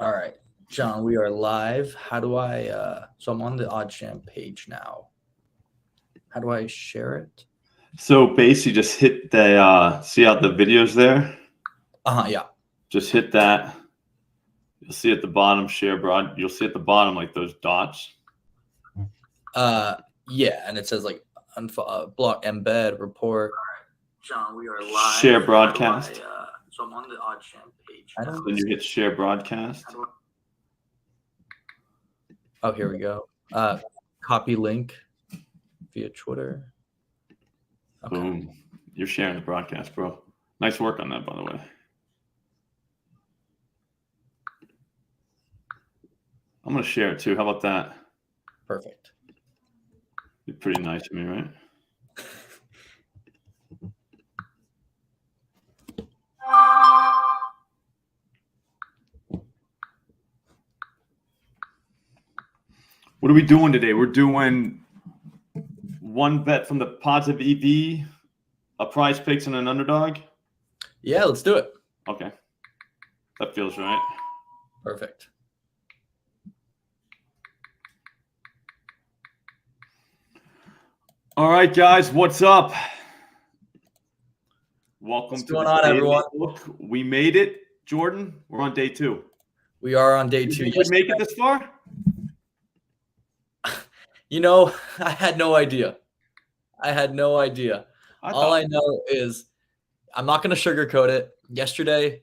All right, John, we are live. How do I so I'm on the OddsJam page now. How do I share it? So basically just hit the see how the video's there? Yeah. Just hit that. You'll see at the bottom share broad. You'll see at the bottom like those dots. Yeah, and it says like block embed report. John, we are live. Share broadcast. So I'm on the OddsJam page. Then you hit share broadcast. Oh, here we go. Copy link via Twitter. Okay. Boom. You're sharing the broadcast, bro. Nice work on that, by the way. I'm going to share it too. How about that? Perfect. Be pretty nice of me, right? What are we doing today? We're doing one bet from the positive EV, a prize picks, and an underdog. Yeah, let's do it. Okay. That feels right. Perfect. All right, guys, what's up? Welcome what's to going on, everyone. Look, we made it, Jordan. We're on day 2. We are on day 2. You could make it this far? You know, I had no idea. All I know is I'm not going to sugarcoat it. Yesterday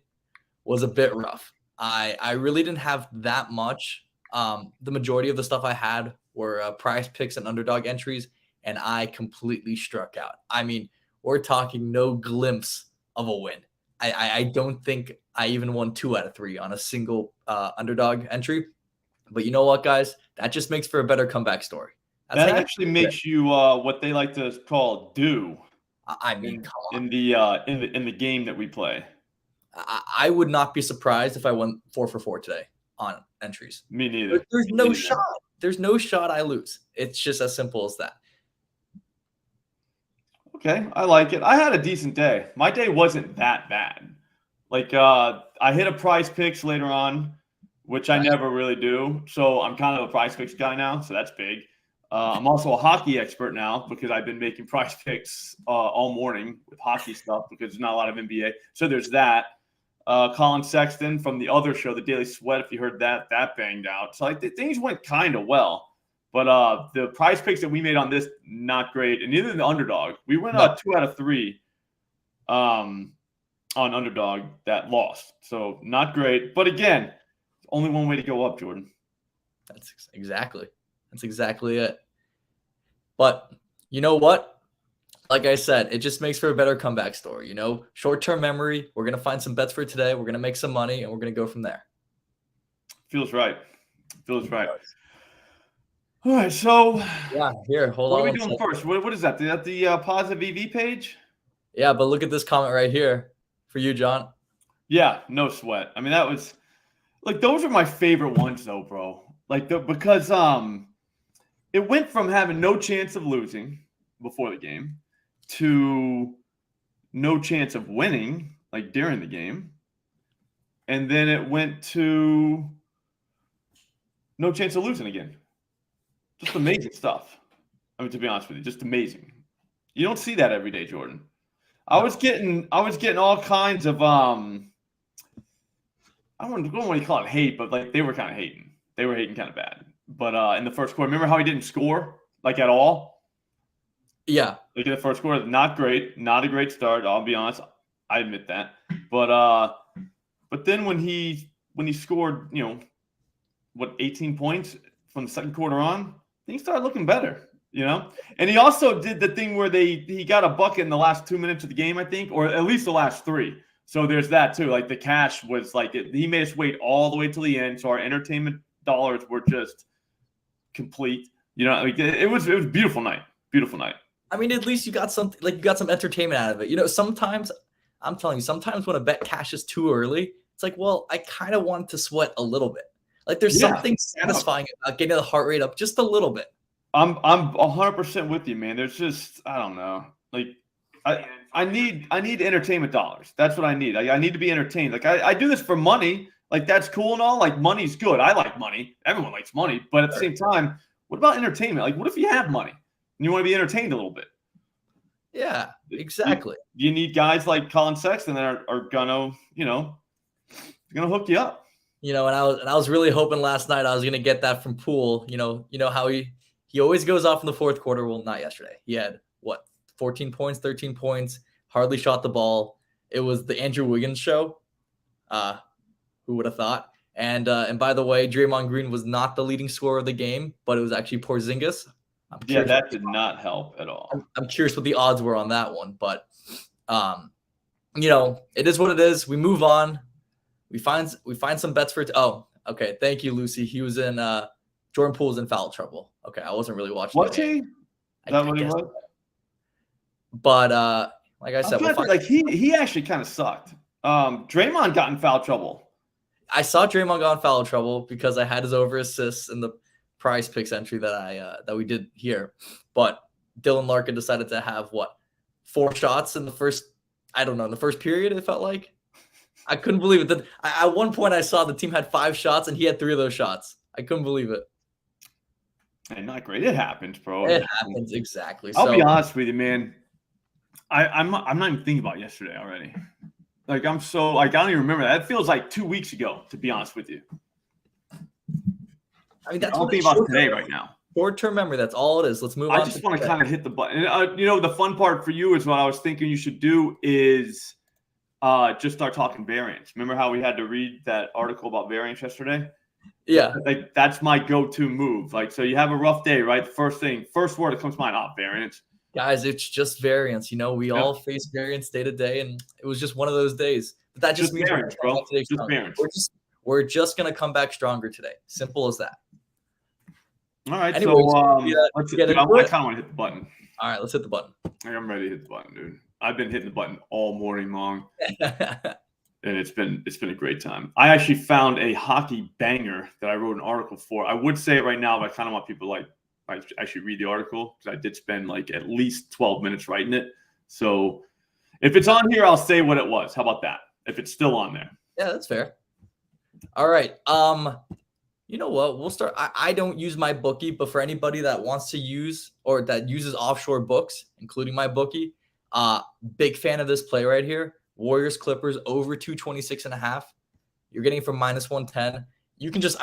was a bit rough. I really didn't have that much. The majority of the stuff I had were prize picks and underdog entries, and I completely struck out. I mean, we're talking no glimpse of a win. I don't think I even won 2 out of 3 on a single underdog entry. But you know what, guys? That just makes for a better comeback story. That actually makes you what they like to call do. I mean, come on. In the game that we play. I would not be surprised if I won 4 for 4 today on entries. Me neither. There's no shot. There's no shot I lose. It's just as simple as that. Okay, I like it. I had a decent day. My day wasn't that bad. Like I hit a prize picks later on, which I never really do. So I'm kind of a prize picks guy now. So that's big. I'm also a hockey expert now because I've been making prize picks all morning with hockey stuff because there's not a lot of NBA. So there's that. Colin Sexton from the other show, The Daily Sweat, if you heard that banged out. So things went kind of well. But the prize picks that we made on this, not great. And neither the underdog. We went 2 out of 3 on underdog that lost. So not great. But again, only one way to go up, Jordan. That's exactly it. But you know what? Like I said, it just makes for a better comeback story. You know, short-term memory. We're going to find some bets for today. We're going to make some money, and we're going to go from there. Feels right. All right, so yeah, here, hold on. What are we doing first? What is that? Is that the positive EV page? Yeah, but look at this comment right here for you, John. Yeah, no sweat. I mean, that was like those are my favorite ones, though, bro. Like because it went from having no chance of losing before the game to no chance of winning, like during the game, and then it went to no chance of losing again. Just amazing stuff. I mean, to be honest with you, just amazing. You don't see that every day, Jordan. I was getting all kinds of I don't want to call it hate, but like they were kind of hating. They were hating kind of bad. But in the first quarter, remember how he didn't score like at all? Yeah. Like in the first quarter, not great, not a great start. I'll be honest, I admit that. But then when he scored, 18 points from the second quarter on, things started looking better, And he also did the thing where he got a bucket in the last 2 minutes of the game, I think, or at least the last 3. So there's that too. Like the cash was like he made us wait all the way till the end, so our entertainment dollars were just complete. It was a beautiful night. Beautiful night. I mean, at least you got something, like you got some entertainment out of it. Sometimes I'm telling you, sometimes when a bet cashes too early, it's like, well, I kind of want to sweat a little bit. Like there's something satisfying about getting the heart rate up just a little bit. I'm 100% with you, man. There's just I don't know. Like I need entertainment dollars. That's what I need. I need to be entertained. Like I do this for money. Like, that's cool and all. Like, money's good. I like money. Everyone likes money. But at the same time, what about entertainment? Like, what if you have money and you want to be entertained a little bit? Yeah, exactly. You need guys like Colin Sexton that are gonna, gonna hook you up. And I was really hoping last night I was gonna get that from Poole. You know how he always goes off in the fourth quarter. Well, not yesterday. He had 14 points, 13 points, hardly shot the ball. It was the Andrew Wiggins show. Who would have thought? And by the way, Draymond Green was not the leading scorer of the game, but it was actually Porzingis. Yeah, that did not help at all. I'm curious what the odds were on that one, but it is what it is. We move on. We find some bets for it. Oh, okay. Thank you, Lucy. He was in Jordan Poole's in foul trouble. Okay, I wasn't really watching. Was he? Is that what he was? But like I said, he actually kind of sucked. Draymond got in foul trouble. I saw Draymond got in foul trouble because I had his over assists in the Prize Picks entry that we did here. But Dylan Larkin decided to have 4 shots in the first period. It felt like I couldn't believe it. At one point, I saw the team had 5 shots and he had 3 of those shots. I couldn't believe it. And not great. It happens, bro. It happens, exactly. I'll be honest with you, man. I'm not even thinking about yesterday already. Like, I don't even remember that. It feels like 2 weeks ago, to be honest with you. I mean, that's I don't think about today right now. Short-term memory. That's all it is. Let's move on. I just want to kind of hit the button. The fun part for you is what I was thinking you should do is just start talking variance. Remember how we had to read that article about variance yesterday? Yeah. Like, that's my go-to move. Like, so you have a rough day, right? The first word that comes to mind, variance. Guys, it's just variance. We all face variance day to day, and it was just one of those days. But that just means variance, bro. Just variance. We're just gonna come back stronger today. Simple as that. All right. Anyways, let's get it. I kind of want to hit the button. All right, let's hit the button. I'm ready to hit the button, dude. I've been hitting the button all morning long, and it's been a great time. I actually found a hockey banger that I wrote an article for. I would say it right now, but I kind of want people I actually read the article because I did spend at least 12 minutes writing it. So if it's on here, I'll say what it was. How about that? If it's still on there. Yeah, that's fair. All right. You know what? We'll start. I don't use my bookie, but for anybody that wants to use or that uses offshore books, including my bookie, big fan of this play right here. Warriors Clippers over 226.5. You're getting it from -110. You can just,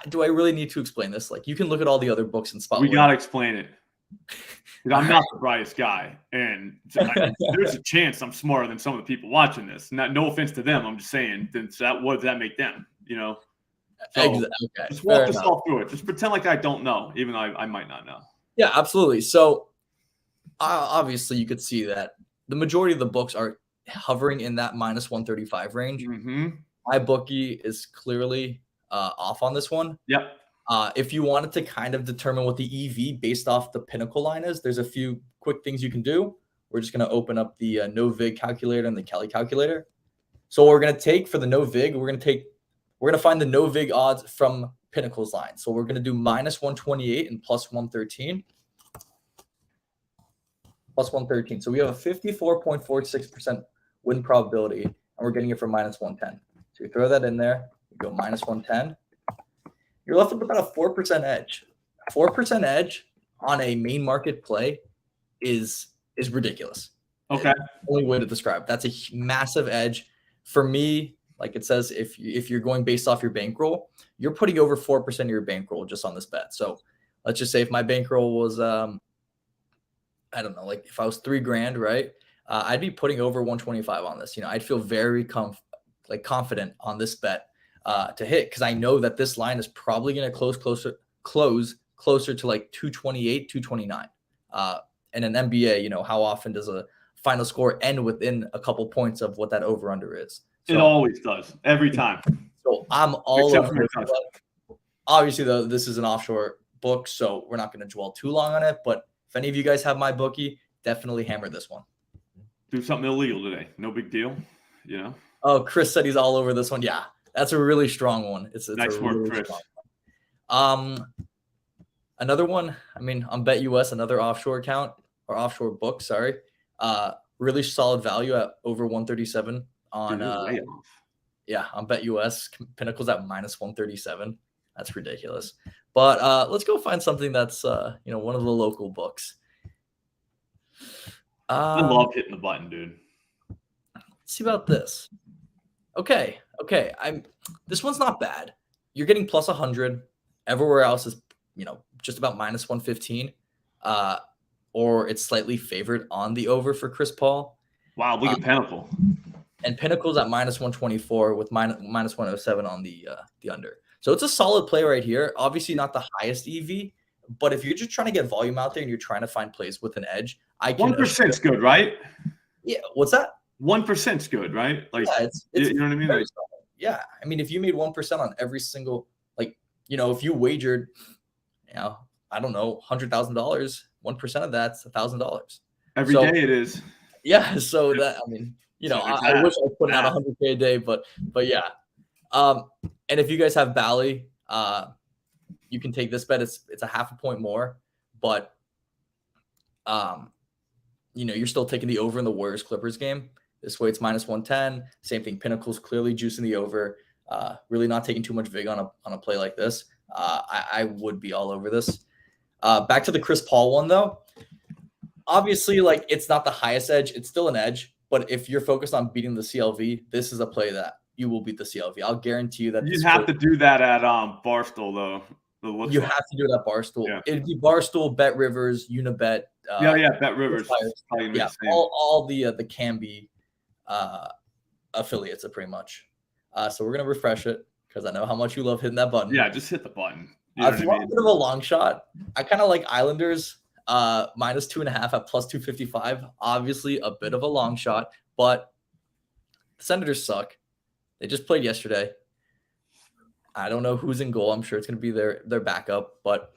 do I really need to explain this? Like, you can look at all the other books and spot. We got to explain it. I'm not the brightest guy. And there's a chance I'm smarter than some of the people watching this. No offense to them. I'm just saying, what does that make them? So okay. Just walk us all through it. Just pretend like I don't know, even though I might not know. Yeah, absolutely. So obviously you could see that the majority of the books are hovering in that -135 range. Mm-hmm. My bookie is clearly off on this one. Yep. If you wanted to kind of determine what the EV based off the Pinnacle line is, there's a few quick things you can do. We're just going to open up the NoVig calculator and the Kelly calculator. So what we're going to take for the NoVig, we're going to find the NoVig odds from Pinnacle's line. So we're going to do -128 and +113. +113. So we have a 54.46% win probability, and we're getting it from -110. So you throw that in there, you go -110. You're left with about a 4% edge. 4% edge on a main market play is ridiculous. Okay. It's the only way to describe it. That's a massive edge. For me, like it says, if you're going based off your bankroll, you're putting over 4% of your bankroll just on this bet. So let's just say if my bankroll was, I don't know, like if I was $3,000, right? I'd be putting over 125 on this. I'd feel very confident on this bet to hit because I know that this line is probably going to close closer to like 228, 229. In an NBA, how often does a final score end within a couple points of what that over-under is? So, it always does, every time. So I'm all over it. Obviously, though, this is an offshore book, so we're not going to dwell too long on it. But if any of you guys have my bookie, definitely hammer this one. Do something illegal today. No big deal, Oh, Chris said he's all over this one. Yeah, that's a really strong one. It's nice work, really Chris. Another one, on BetUS, another offshore account or offshore book, sorry. Really solid value at over 137 on Yeah, on BetUS, Pinnacle's at minus 137. That's ridiculous. But let's go find something that's one of the local books. I love hitting the button, dude. Let's see about this. Okay. This one's not bad. You're getting plus 100. Everywhere else is, just about minus 115. Or it's slightly favored on the over for Chris Paul. Wow, look at Pinnacle. And Pinnacle's at minus 124 with minus 107 on the under. So it's a solid play right here. Obviously not the highest EV, but if you're just trying to get volume out there and you're trying to find plays with an edge, 1% is good, right? Yeah, what's that? 1% is good, right? Like, yeah, it's you know what I mean? Like, yeah, I mean, if you made 1% on every single, if you wagered, I don't know, $100,000, 1% of that's $1,000 every day it is. Yeah, so that I wish I put out 100K a day, but yeah. And if you guys have Bally, you can take this bet. It's a half a point more, but you're still taking the over in the Warriors Clippers game. This way it's minus 110. Same thing. Pinnacle's clearly juicing the over. Really not taking too much vig on a play like this. I would be all over this. Back to the Chris Paul one though. Obviously, it's not the highest edge. It's still an edge. But if you're focused on beating the CLV, this is a play that you will beat the CLV. I'll guarantee you that. You have to do that at Barstool, though. You have to do it at Barstool. Yeah. It'd be Barstool, Bet Rivers, Unibet. Bet Rivers. Yeah, all the Canby affiliates are pretty much. So we're gonna refresh it because I know how much you love hitting that button. Yeah, just hit the button. If you want a bit of a long shot, I kind of like Islanders minus 2.5 at plus 255. Obviously, a bit of a long shot, but the Senators suck. They just played yesterday. I don't know who's in goal. I'm sure it's going to be their backup. But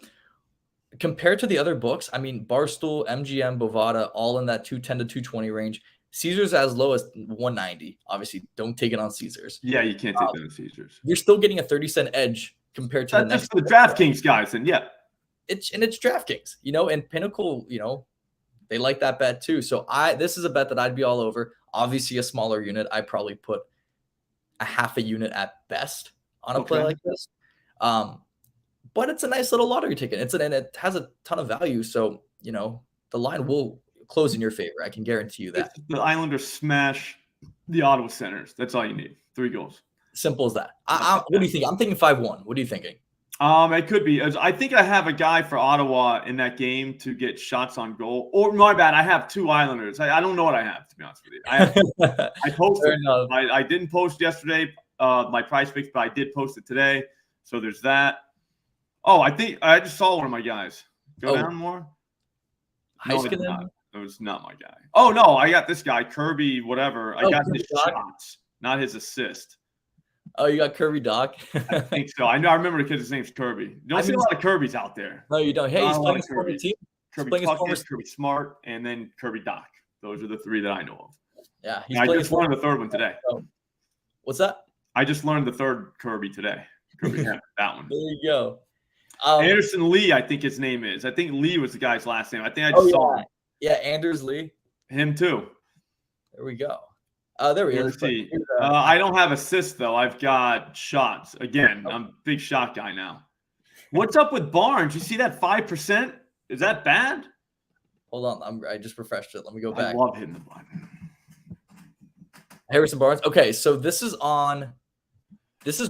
compared to the other books, I mean, Barstool, MGM, Bovada, all in that 210 to 220 range. Caesars as low as 190. Obviously, don't take it on Caesars. Yeah, you can't take it on Caesars. You're still getting a 30-cent edge compared to that's the DraftKings guys. And yeah. It's DraftKings, and Pinnacle, they like that bet too. So this is a bet that I'd be all over. Obviously, a smaller unit. I'd probably put a half a unit at best on a play like this. But it's a nice little lottery ticket. And it has a ton of value. So, the line will close in your favor. I can guarantee you that. The Islanders smash the Ottawa Senators. That's all you need. 3 goals. Simple as that. What do you think? I'm thinking 5-1. What are you thinking? It could be. I think I have a guy for Ottawa in that game to get shots on goal. Or my bad, I have 2 Islanders. I don't know what I have, to be honest with you. I posted. I didn't post yesterday my prize picks, but I did post it today. So there's that. Oh, I think I just saw one of my guys. Go down more. No, it was not my guy. Oh no, I got this guy, Kirby, whatever. I got his shots, not his assist. Oh, you got Kirby Doc? I think so. I remember the kid's name's Kirby. You don't see a lot of Kirbys out there. No, you don't. Hey, he's playing his former team. Kirby Puckett, Kirby Smart, and then Kirby Doc. Those are the 3 that I know of. Yeah, I just learned the 3rd one today. What's that? I just learned the 3rd Kirby today. Kirby, that one. There you go. Anderson Lee, I think his name is. I think Lee was the guy's last name. I think I just saw him. Yeah, Anders Lee. Him too. There we go. There we go. Let's see. I don't have assists, though. I've got shots. Again, I'm a big shot guy now. What's up with Barnes? You see that 5%? Is that bad? Hold on. I just refreshed it. Let me go back. I love hitting the button. Harrison Barnes. Okay, so this is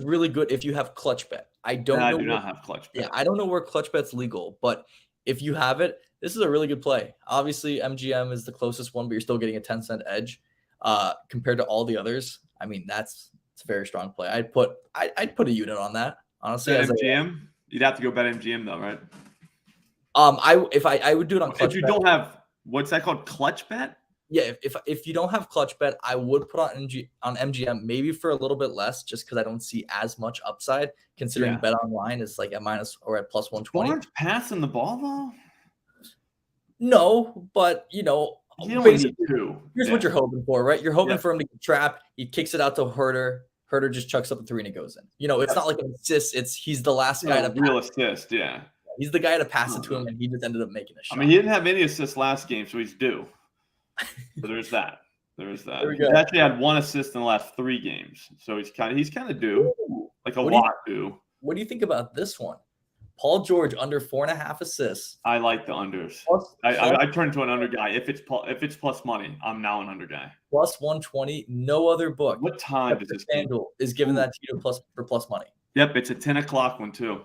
really good if you have clutch bet. I do not have clutch bet. Yeah, I don't know where clutch bet's legal, but if you have it, this is a really good play. Obviously, MGM is the closest one, but you're still getting a 10-cent edge compared to all the others. I mean, it's a very strong play. I'd put a unit on that, honestly. Bet MGM? You'd have to go bet MGM though, right? I would do it on clutch bet. If you don't have, what's that called? Clutch bet? Yeah, if you don't have clutch bet, I would put on MGM maybe for a little bit less, just because I don't see as much upside. Considering Bet Online is like at minus or at plus 120. Barnes passing the ball though? No, but you don't basically, need to. Here's what you're hoping for, right? You're hoping for him to get trapped. He kicks it out to Herter. Herter just chucks up the 3 and it goes in. It's not like an assist. He's the last guy to real assist. Yeah, he's the guy to pass it to him, and he just ended up making a shot. I mean, he didn't have any assists last game, so he's due. So there's that. There is that. There we He go. actually had 1 assist in the last 3 games, so he's kind of due, like a What do you- lot due. What do you think about this one? Paul George under 4.5 assists. I like the unders. Plus, I turn to an under guy if it's plus money. I'm now an under guy. plus 120. No other book. What time does except this for game? FanDuel is giving that to you for plus money. Yep, it's a 10 o'clock one too.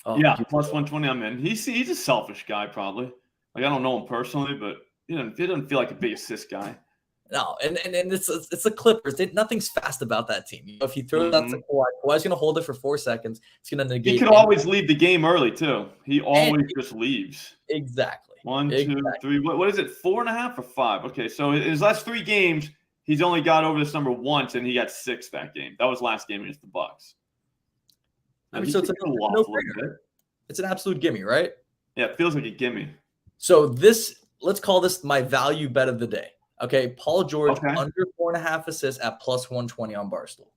Oh, Yeah, plus 120. I'm in. He's a selfish guy probably. Like I don't know him personally, but he doesn't feel like a big assist guy. No, and it's the Clippers. Nothing's fast about that team. If you throw that to Kawhi, Kawhi's going to hold it for 4 seconds. It's going to negate. He could always leave the game early too. He always just leaves. Exactly. 1, 2, 3. What is it? 4.5 or 5? Okay, so in his last 3 games, he's only got over this number once, and he got 6 that game. That was last game against the Bucks. I mean, so it's it's an absolute gimme, right? Yeah, it feels like a gimme. So let's call this my value bet of the day. Okay, Paul George under 4.5 assists at plus 120 on Barstool.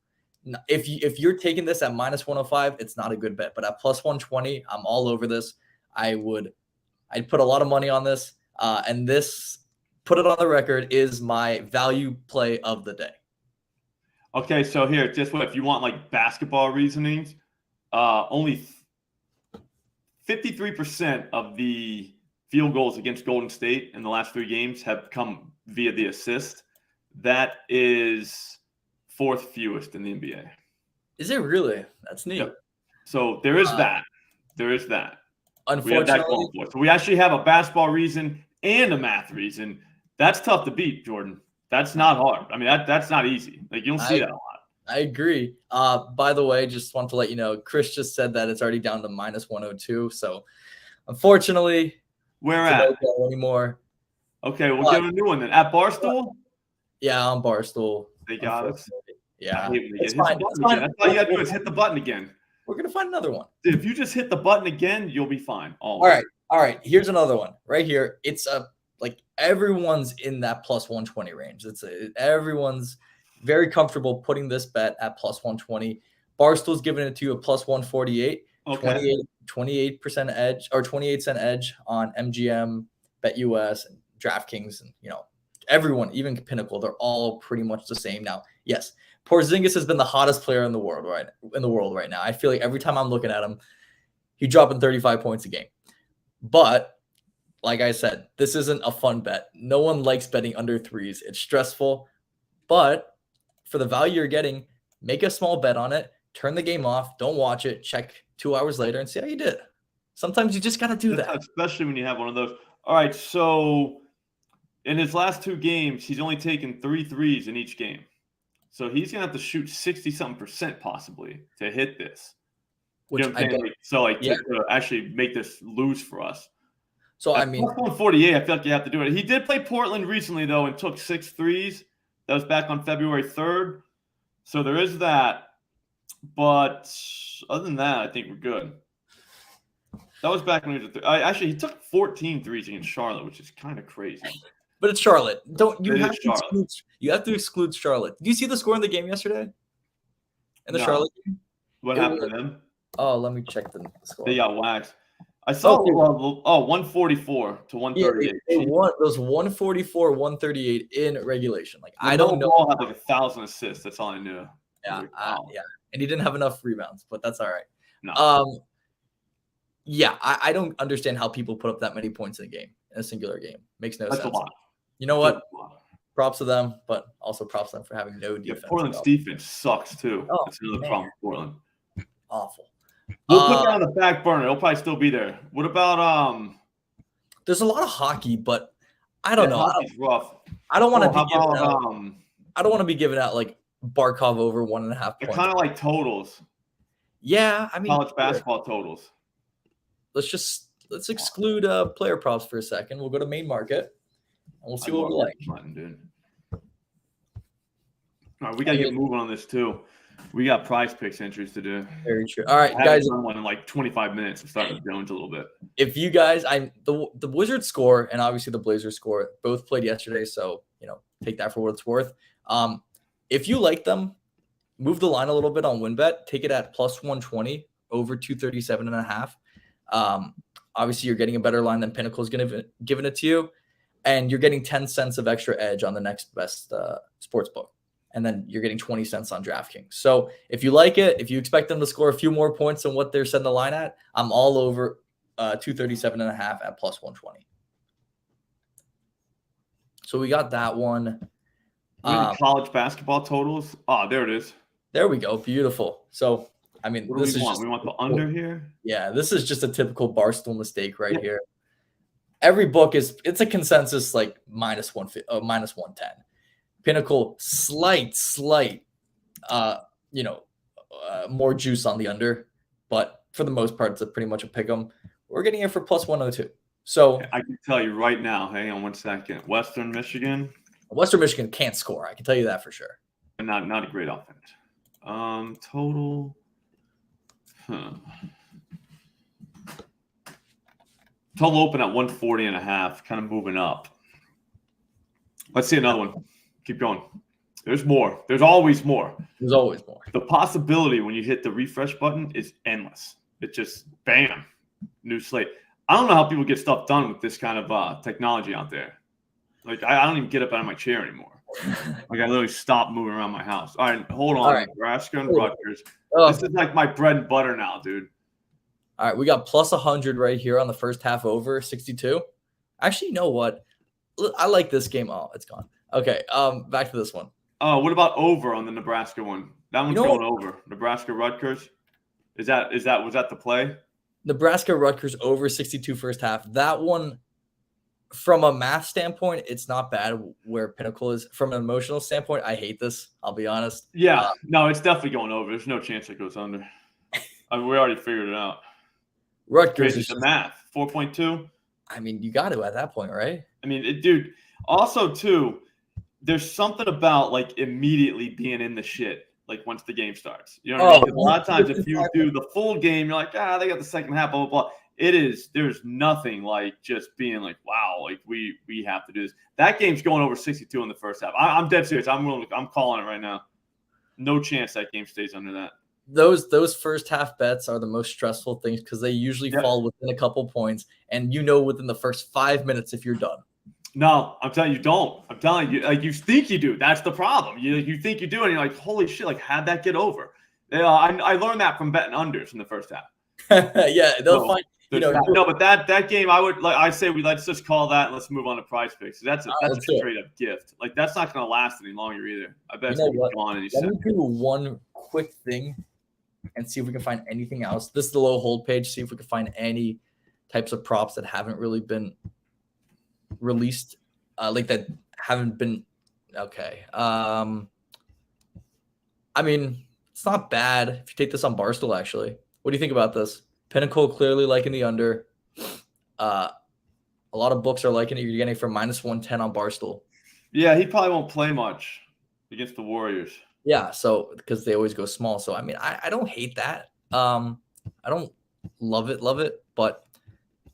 Now, if you're taking this at minus 105, it's not a good bet. But at plus 120, I'm all over this. I'd put a lot of money on this, and this, put it on the record, is my value play of the day. Okay, so here, just what if you want like basketball reasonings? Only 53% of the field goals against Golden State in the last 3 games have come via the assist. That is 4th fewest in the NBA. Is it really? That's neat. Yep. So there is that. There is that. Unfortunately, so we actually have a basketball reason and a math reason. That's tough to beat, Jordan. That's not hard. I mean, that's not easy. Like you don't see that a lot. I agree. By the way, just want to let you know, Chris just said that it's already down to minus 102. So unfortunately, where at? No anymore. Okay, we'll give a new one then. At Barstool? Yeah, on Barstool. They got us. Yeah. It's fine. That's all you got to do is hit the button again. We're going to find another one. If you just hit the button again, you'll be fine. All right. Here's another one right here. It's like everyone's in that plus 120 range. Everyone's very comfortable putting this bet at plus 120. Barstool's giving it to you a plus 148. Okay. 28% edge or 28-cent edge on MGM, BetUS, and DraftKings, and everyone, even Pinnacle, they're all pretty much the same now. Yes, Porzingis has been the hottest player in the world right now. I feel like every time I'm looking at him, he's dropping 35 points a game. But like I said, this isn't a fun bet. No one likes betting under threes. It's stressful. But for the value you're getting, make a small bet on it. Turn the game off. Don't watch it. Check 2 hours later and see how you did. Sometimes you just got to do that. Especially when you have one of those. All right, so in his last 2 games, he's only taken 3 threes in each game. So he's going to have to shoot 60-something% possibly to hit this. Which to actually make this lose for us. So, At 148, I feel like you have to do it. He did play Portland recently, though, and took 6 threes. That was back on February 3rd. So there is that. But other than that, I think we're good. That was back when he was he took 14 threes against Charlotte, which is kind of crazy. But it's Charlotte. You have to exclude Charlotte. Did you see the score in the game yesterday? In the Charlotte game? What happened to them? Oh, let me check the score. They got waxed. I saw 144 to 138. Yeah, they won. It was 144, 138 in regulation. Like I don't know. Ball had like 1,000 assists. That's all I knew. Yeah, yeah. And he didn't have enough rebounds, but that's all right. No. Yeah, I don't understand how people put up that many points in a game, in a singular game. Makes no sense. That's a lot. You know what? Props to them, but also props to them for having no defense. Yeah, Portland's defense sucks too. Oh, that's another problem with Portland. Awful. We'll put that on the back burner. It'll probably still be there. What about There's a lot of hockey, but I don't know. Hockey's rough. I don't want to be giving out. I don't want to be giving out like Barkov over 1.5 points. Kind of like totals. Yeah, I mean college basketball totals. Let's exclude player props for a second. We'll go to main market and we'll see what we like. Button, dude. All right, we gotta get moving on this too. We got prize picks entries to do. Very true. All right, guys. I one in like 25 minutes and start with Jones a little bit. If you guys, the Wizards score and obviously the Blazers score both played yesterday, so take that for what it's worth. If you like them, move the line a little bit on WinBet. Take it at plus 120 over 237.5. Obviously, you're getting a better line than Pinnacle is giving it to you. and you're getting 10 cents of extra edge on the next best sports book. And then you're getting 20 cents on DraftKings. So if you like it, if you expect them to score a few more points than what they're setting the line at, I'm all over 237.5 at plus 120. So we got that one. College basketball totals. Oh, there it is. There we go. Beautiful. So, I mean, What do this we is want? just, We want the under here. yeah, this is just a typical Barstool mistake right here. Every book it's a consensus like minus 110. Pinnacle, slight, more juice on the under, but for the most part, it's pretty much a pick 'em. We're getting it for plus 102. So I can tell you right now. Hang on one second. Western Michigan can't score. I can tell you that for sure. and not a great offense. Total. Total open at 140.5, kind of moving up. Let's see another one. Keep going. There's more. There's always more. There's always more. The possibility when you hit the refresh button is endless. It just bam, new slate. I don't know how people get stuff done with this kind of technology out there. Like I don't even get up out of my chair anymore. Like I literally stopped moving around my house. All right, hold on. All right. Nebraska and Rutgers. Oh, This is like my bread and butter now, dude. all right, we got plus 100 right here on the first half over 62. Actually, you know what? I like this game. Oh, it's gone. Okay, back to this one. Oh, what about over on the Nebraska one? That one's You know going over. Nebraska Rutgers. Was that the play? Nebraska Rutgers over 62 first half. That one, from a math standpoint, it's not bad where Pinnacle is. From an emotional standpoint, I hate this. I'll be honest. Yeah, no, it's definitely going over. There's no chance it goes under. I mean, we already figured it out. Rutgers Crazy is the just, math. 4.2. I mean, you got to at that point, right? I mean, dude. Also, too, there's something about like immediately being in the shit. Like once the game starts, you know what I mean? 'Cause a lot of times, if you do the full game, you're like, they got the second half, blah blah blah. There's nothing like just being like, wow, like we have to do this. That game's going over 62 in the first half. I'm dead serious. I'm calling it right now. No chance that game stays under that. Those first half bets are the most stressful things because they usually fall within a couple points, and within the first 5 minutes if you're done. No, I'm telling you, don't. I'm telling you, like you think you do. That's the problem. You think you do, and you're like, holy shit, like how'd that get over? I learned that from betting unders in the first half. Yeah, they'll find. No, but that game, I say let's just call that and let's move on to prize picks. That's a straight up gift. Like that's not going to last any longer either. I bet it's going to be gone any second. Let me do one quick thing and see if we can find anything else. This is the low hold page. See if we can find any types of props that haven't really been released, like that haven't been okay. I mean, it's not bad if you take this on Barstool. Actually, what do you think about this? Pinnacle clearly liking the under. A lot of books are liking it. You're getting it for minus 110 on Barstool. Yeah, he probably won't play much against the Warriors. Yeah, so because they always go small. So I mean, I don't hate that. I don't love it, but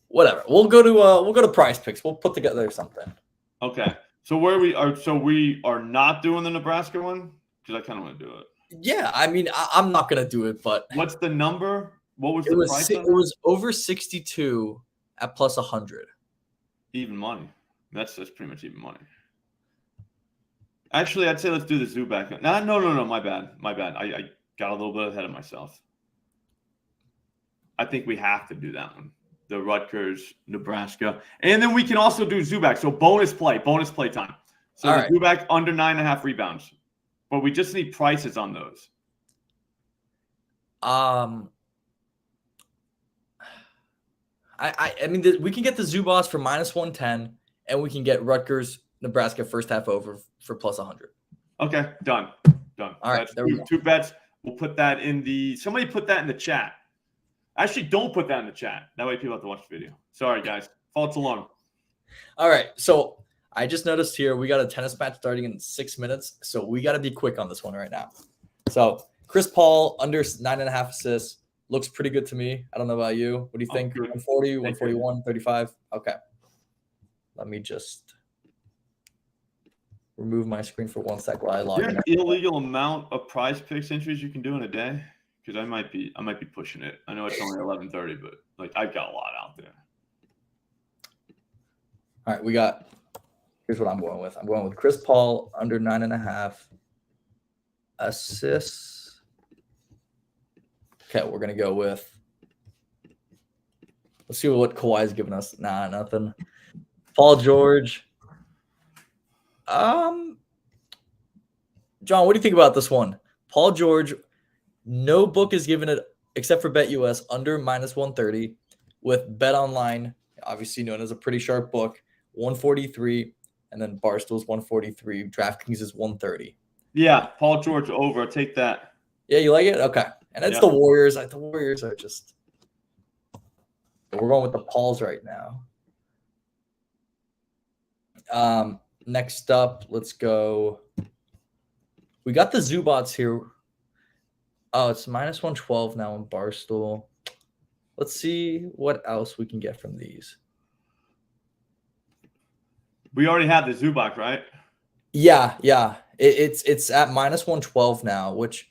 whatever. We'll go to prize picks. We'll put together something. Okay. So we are not doing the Nebraska one because I kind of want to do it. Yeah, I mean, I'm not gonna do it, but what's the number? What was the price? It was over 62 at plus 100. Even money. That's pretty much even money. Actually, I'd say let's do the Zuback. No. My bad. I got a little bit ahead of myself. I think we have to do that one. The Rutgers, Nebraska. And then we can also do Zuback. So bonus play time. So the Zuback under 9.5 rebounds. But we just need prices on those. I mean, we can get the Zubas for minus 110, and we can get Rutgers, Nebraska first half over for plus 100. Okay, done. All right, that's two bets. We'll put that in somebody put that in the chat. Actually, don't put that in the chat. That way people have to watch the video. Sorry, guys. Faults along. All right, so I just noticed here we got a tennis match starting in 6 minutes, so we got to be quick on this one right now. So Chris Paul under 9.5 assists. Looks pretty good to me. I don't know about you. What do you think? 140, 141, 35? Okay. Let me just remove my screen for 1 sec while I log in. Is there an illegal amount of prize picks entries you can do in a day? Because I might be pushing it. I know it's only 11:30, but like I've got a lot out there. All right, we got Here's what I'm going with. I'm going with Chris Paul under 9.5 assists. Okay, we're gonna go with. Let's see what Kawhi's giving us. Nah, nothing. Paul George. John, what do you think about this one? Paul George. No book is given it except for BetUS under -130 with BetOnline, obviously known as a pretty sharp book, 143, and then Barstool's 143. DraftKings is 130. Yeah, Paul George over. Take that. Yeah, you like it? Okay. And it's the Warriors. The Warriors are just – we're going with the Pauls right now. Next up, let's go. We got the Zubats here. Oh, it's -112 now in Barstool. Let's see what else we can get from these. We already have the Zubac, right? Yeah. It's at -112 now, which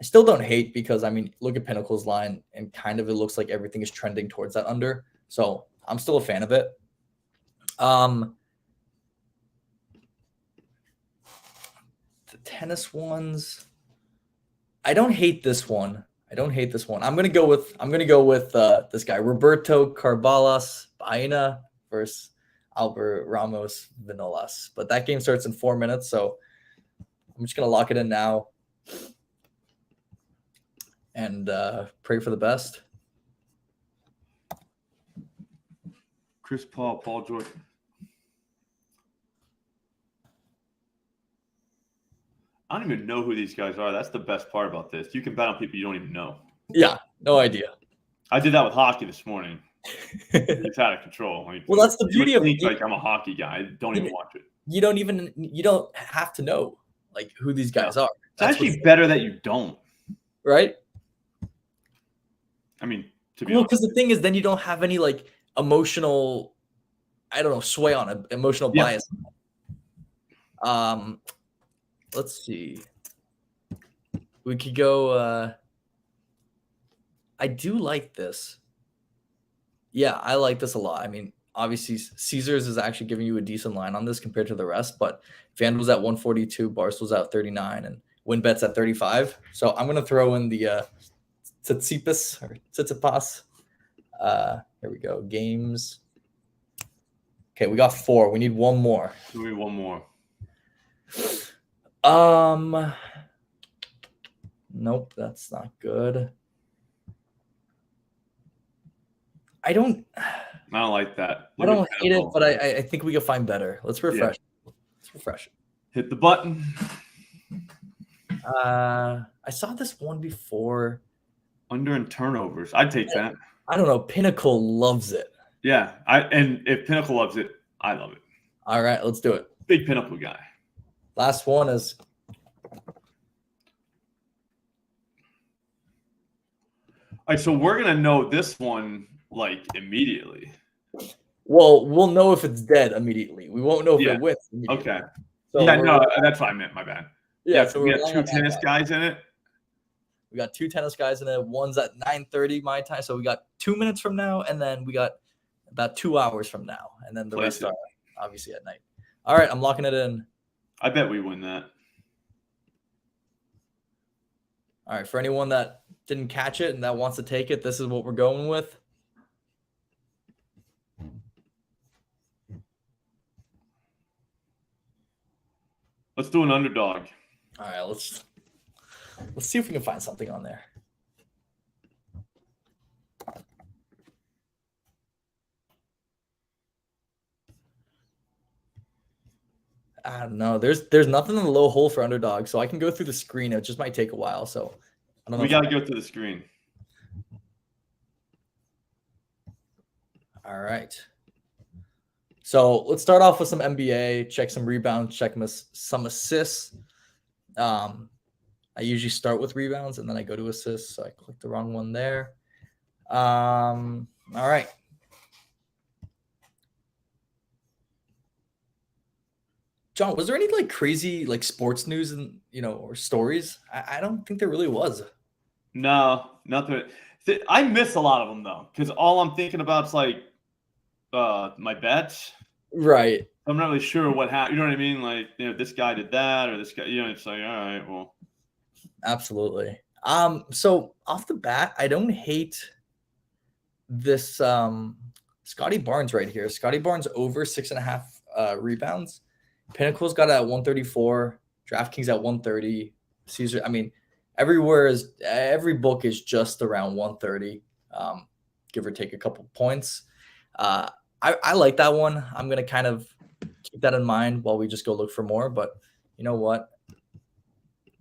I still don't hate because, I mean, look at Pinnacle's line and kind of it looks like everything is trending towards that under. So I'm still a fan of it. The tennis ones. I don't hate this one. I'm gonna go with this guy, Roberto Carvalhas Baena versus Albert Ramos Vinolas. But that game starts in 4 minutes, so I'm just gonna lock it in now and pray for the best. Chris Paul, Paul George. I don't even know who these guys are. That's the best part about this. You can bet on people you don't even know. Yeah, no idea. I did that with hockey this morning. It's out of control. I mean, well, that's the beauty of like I'm a hockey guy. I don't even watch it. You don't have to know like who these guys are. It's actually better that you don't. Right? I mean, to be honest. Because the thing is, then you don't have any like emotional, I don't know, sway on it, emotional bias. Let's see. We could go. I do like this. Yeah, I like this a lot. I mean, obviously, Caesars is actually giving you a decent line on this compared to the rest, but FanDuel's at 142, Barstool's at 39, and WinBet's at 35. So I'm going to throw in the Tsitsipas or Tsitsipas. Here we go. Games. Okay, we got 4. We need one more. We need one more. Nope, that's not good. I don't like that. I don't hate it, but I think we can find better. Let's refresh. Yeah. Let's refresh. Hit the button. I saw this one before. Under and turnovers. I'd take that. I don't know. Pinnacle loves it. Yeah. And if Pinnacle loves it, I love it. All right, let's do it. Big Pinnacle guy. Last one is. All right, so we're going to know this one like immediately. Well, we'll know if it's dead immediately. We won't know if it wins. Okay. So no, that's what I meant. My bad. Yeah, so we got 2 tennis guys in it. We got 2 tennis guys in it. One's at 9:30 my time, so we got 2 minutes from now, and then we got about 2 hours from now, and then the rest are obviously at night. All right, I'm locking it in. I bet we win that. All right, for anyone that didn't catch it and that wants to take it, this is what we're going with. Let's do an underdog. All right, let's see if we can find something on there. I don't know. There's nothing in the low hole for underdog, so I can go through the screen. It just might take a while. So I don't know. We got to go through the screen. All right. So let's start off with some NBA. Check some rebounds. Check some assists. I usually start with rebounds and then I go to assists. So I clicked the wrong one there. All right. John, was there any like crazy like sports news and or stories? I don't think there really was. No, nothing. I miss a lot of them though, because all I'm thinking about is like my bets. Right. I'm not really sure what happened. You know what I mean? Like, this guy did that, or this guy. It's like, all right, well, Absolutely. So off the bat, I don't hate this Scotty Barnes right here. Scotty Barnes over 6.5 rebounds. Pinnacle's got it at 134. DraftKings at 130. Caesar, I mean, every book is just around 130, give or take a couple points. I like that one. I'm gonna kind of keep that in mind while we just go look for more. But you know what?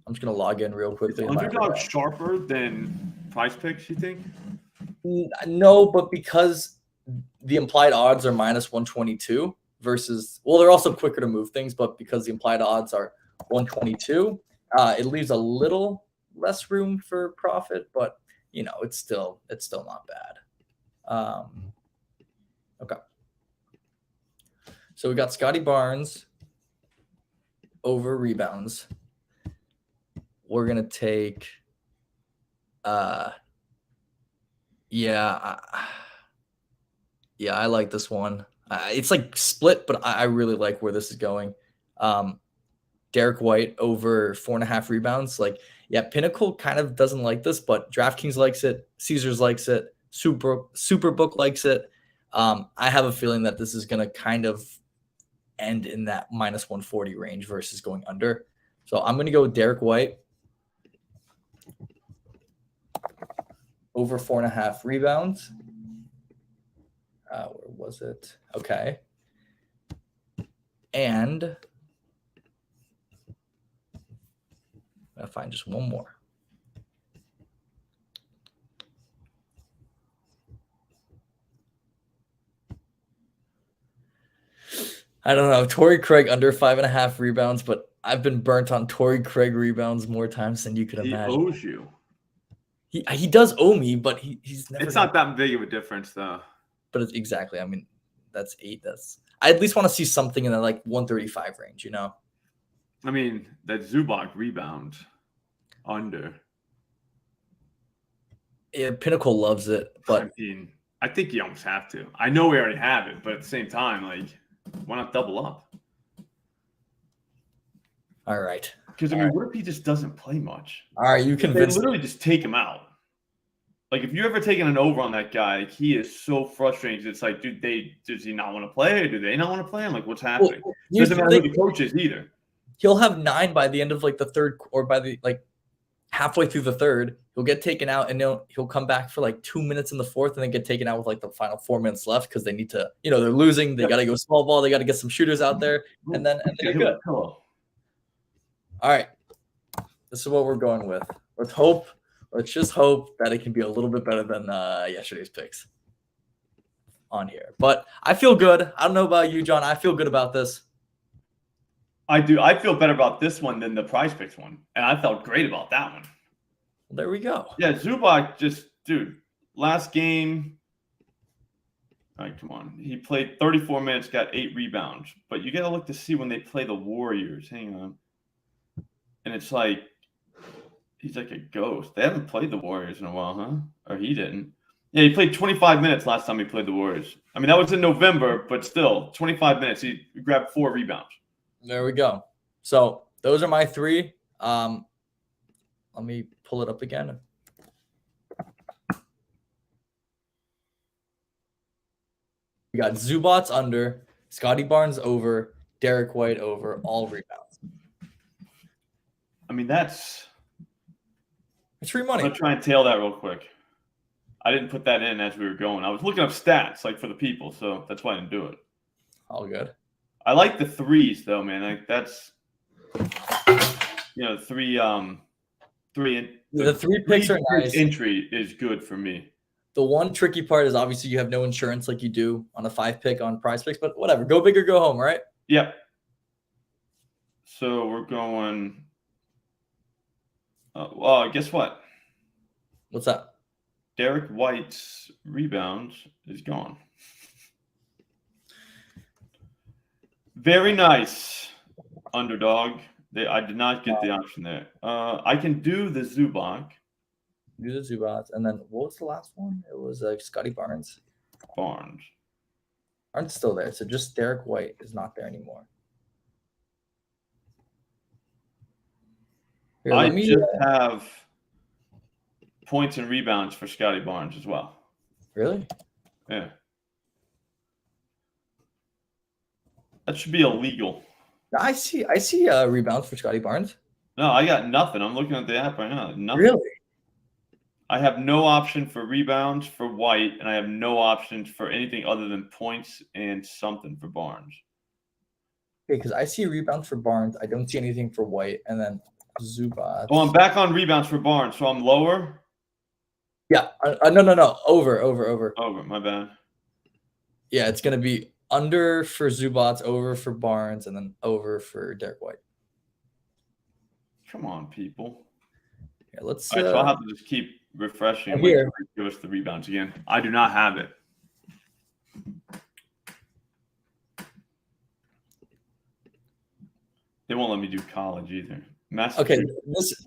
I'm just gonna log in real quickly. is underdog sharper than Price Picks, you think? No, but because the implied odds are minus 122 versus, well, they're also quicker to move things, but because the implied odds are 122, it leaves a little less room for profit, but it's still not bad. Okay. So we got Scotty Barnes over rebounds. We're gonna take I like this one. It's like split, but I really like where this is going. Derek White over 4.5 rebounds. Like, yeah, Pinnacle kind of doesn't like this, but DraftKings likes it. Caesars likes it. Superbook likes it. I have a feeling that this is going to kind of end in that minus 140 range versus going under. So I'm going to go with Derek White over 4.5 rebounds. Where was it? Okay. And I'm going to find just one more. I don't know. Torrey Craig under 5.5 rebounds, but I've been burnt on Torrey Craig rebounds more times than you could imagine. He owes you. He does owe me, but he's never. It's not that big of a difference, though. But it's exactly. I mean, that's 8. I at least want to see something in the 135 range, I mean, that Zubac rebound under. Yeah, Pinnacle loves it, but I mean, I think you almost have to. I know we already have it, but at the same time, why not double up? All right. Because what if he just doesn't play much? All right, you convinced. They literally just take him out. If you ever taken an over on that guy, he is so frustrating. It's like, does he not want to play, or do they not want to play him? What's happening? Doesn't matter who the coach is either. He'll have 9 by the end of the third, or by the halfway through the third. He'll get taken out, and he'll come back for 2 minutes in the fourth, and then get taken out with the final 4 minutes left because they need to. They're losing. They got to go small ball. They got to get some shooters out there, and then they're good. All right, this is what we're going with. Let's just hope that it can be a little bit better than yesterday's picks on here. But I feel good. I don't know about you, John. I feel good about this. I do. I feel better about this one than the Prize Picks one, and I felt great about that one. Well, there we go. Yeah, Zubac last game. All right, come on. He played 34 minutes, got 8 rebounds. But you got to look to see when they play the Warriors. Hang on. And it's he's like a ghost. They haven't played the Warriors in a while, huh? Or he didn't. Yeah, he played 25 minutes last time he played the Warriors. I mean, that was in November, but still, 25 minutes. He grabbed 4 rebounds. There we go. So those are my 3. Let me pull it up again. We got Zubac under, Scotty Barnes over, Derek White over, all rebounds. I mean, it's free money. I'm going to try and tail that real quick. I didn't put that in as we were going. I was looking up stats for the people, so that's why I didn't do it. All good. I like the 3s though, man. That's the 3 the 3 picks are nice. Entry is good for me. The one tricky part is obviously you have no insurance like you do on a 5 pick on Prize Picks, but whatever. Go big or go home, right? Yep. So we're going. Guess what? What's that? Derek White's rebounds is gone. Very nice, underdog. I did not get the option there. I can do the Zubac. Do the Zubac, and then what was the last one? It was Scotty Barnes. All Barnes still there. So just Derek White is not there anymore. Here, I let me, just have points and rebounds for Scotty Barnes as well. really? Yeah. That should be illegal. I see rebounds for Scotty Barnes. No, I got nothing. I'm looking at the app right now. Nothing. Really? I have no option for rebounds for White, and I have no options for anything other than points and something for Barnes. Okay, because I see rebounds for Barnes. I don't see anything for White, and then Zubac. Oh, I'm back on rebounds for Barnes, so I'm lower. Yeah. No. Over. Over, my bad. Yeah, it's gonna be under for Zubac, over for Barnes, and then over for Derek White. Come on, people. Yeah, let's. All right, so I'll have to just keep refreshing and wait here. till they give us the rebounds again. I do not have it. They won't let me do college either. Okay, this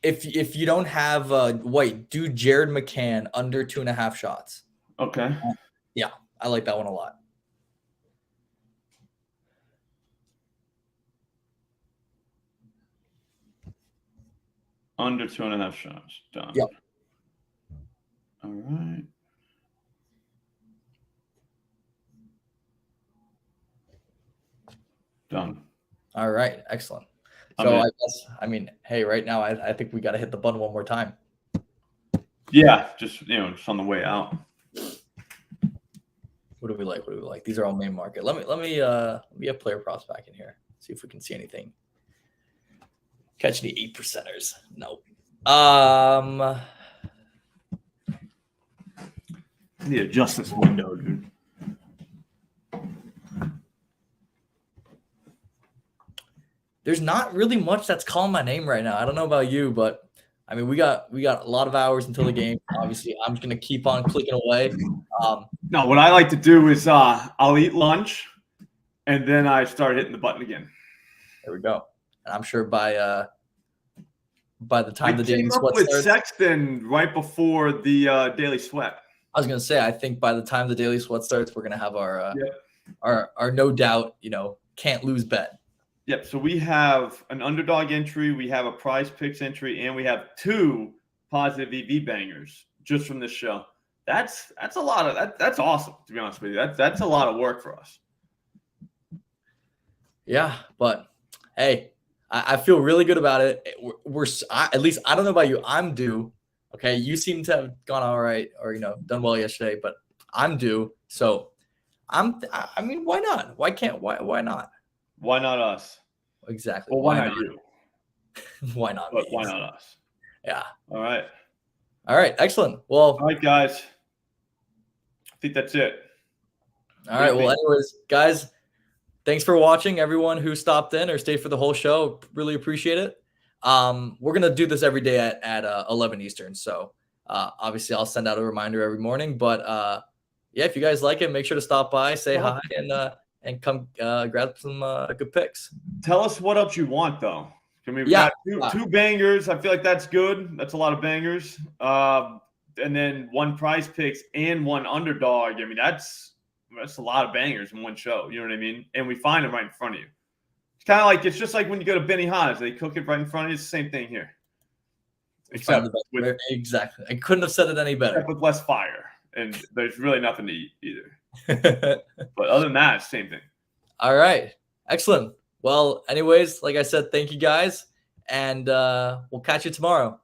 if you don't have White, do Jared McCann under 2.5 shots. Okay. Yeah, I like that one a lot. Under 2.5 shots. Done. Yep. All right. Done. All right, excellent. I'm So in. I guess, I mean, hey, right now I think we got to hit the button one more time. Yeah, just just on the way out. What do we like? What do we like? These are all main market. Let me have player props back in here. See if we can see anything. Catch any 8%ers. Nope. I need to adjust this window, dude. There's not really much that's calling my name right now. I don't know about you, but I mean, we got a lot of hours until the game. Obviously, I'm just gonna keep on clicking away. No, what I like to do is I'll eat lunch, and then I start hitting the button again. There we go. And I'm sure by the time I the daily came up sweat with starts, Sexton right before the daily sweat. I was gonna say, I think by the time the daily sweat starts, we're gonna have our Yep. our no doubt, can't lose bet. Yep. So we have an underdog entry, we have a prize picks entry, and we have 2 positive EV bangers just from this show. That's a lot of that. That's awesome, to be honest with you. That's a lot of work for us. Yeah, but hey, I feel really good about it. At least I don't know about you. I'm due. Okay, you seem to have gone all right, or done well yesterday, but I'm due. So I mean, why not? Why not? Why not us? Exactly. Well, why not you? Why not But me? why not us? Yeah. All right. All right. Excellent. Well, All right, guys. I think that's it. all right. Well, anyways, guys, thanks for watching. Everyone who stopped in or stayed for the whole show, really appreciate it. We're gonna do this every day at 11 Eastern. So obviously, I'll send out a reminder every morning. But yeah, if you guys like it, make sure to stop by, say hi, and come grab some good picks. Tell us what else you want, though. I mean, we've Yeah. got two bangers. I feel like that's good. That's a lot of bangers. And then 1 prize picks and 1 underdog. I mean, that's a lot of bangers in one show. You know what I mean? And we find them right in front of you. It's kind of like, it's just like when you go to Benihana's, they cook it right in front of you. It's the same thing here. Except exactly. I couldn't have said it any better. with less fire. And there's really nothing to eat either. But other than that, it's the same thing. All right. Excellent. Well, anyways, like I said, thank you guys. And we'll catch you tomorrow.